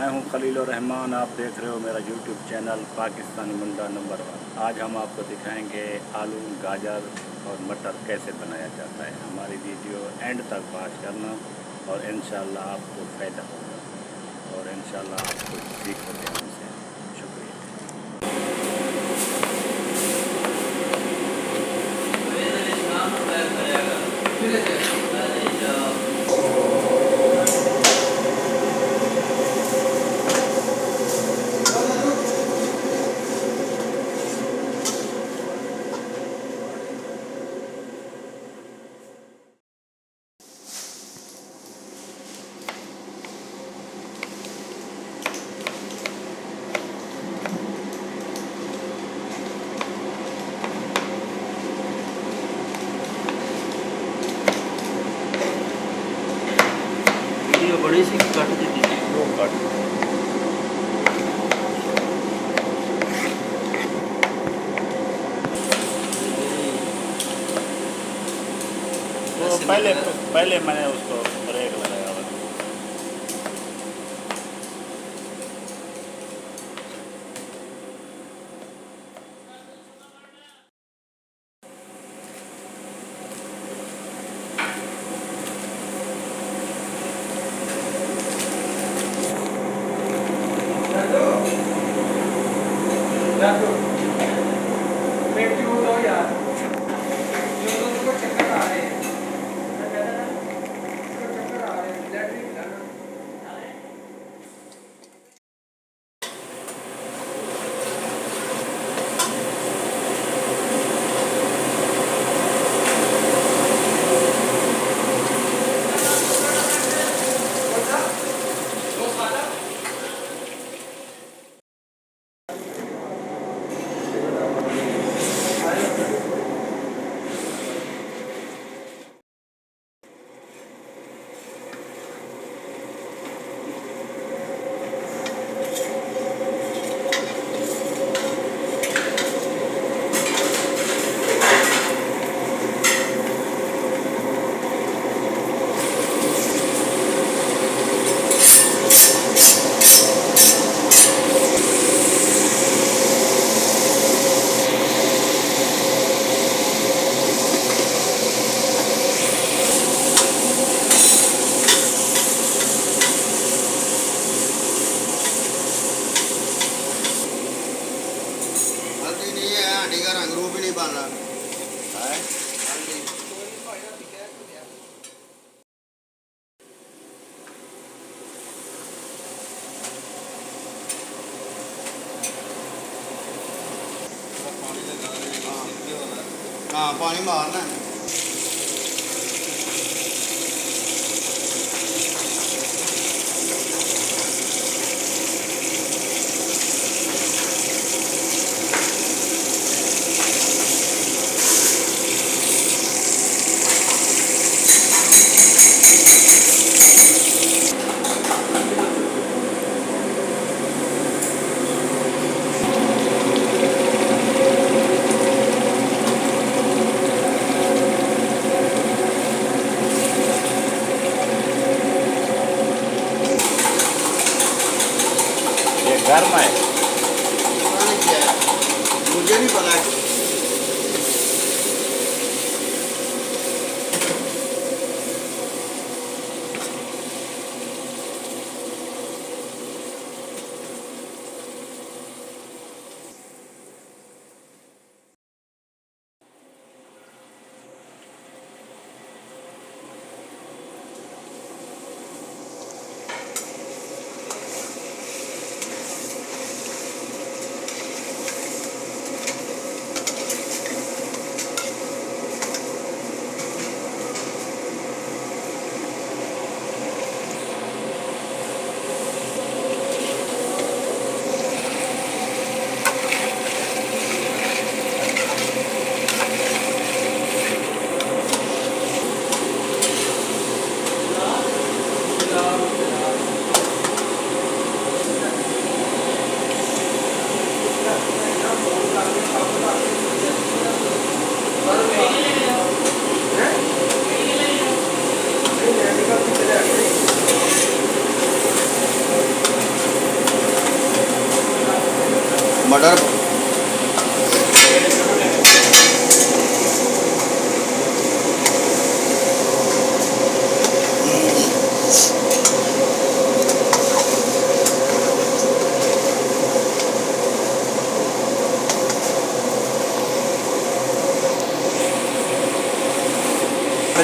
मैं हूं खलील रहमान। आप देख रहे हो मेरा यूट्यूब चैनल पाकिस्तानी मुंडा नंबर 1। आज हम आपको दिखाएंगे आलू, गाजर और मटर कैसे बनाया जाता है। हमारी वीडियो एंड तक वॉच करना और इंशाल्लाह आपको फ़ायदा होगा और इंशाल्लाह आपको सीखोगे हमसे। शुक्रिया। बड़ी सी कट देती थी वो कट वो पहले मैंने उसको ब्रेक लगाया हुआ। रंग रूप ही नहीं बन रहा है। हाँ पानी मारना है। गर्म है, मुझे नहीं पता।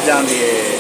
जान दिए।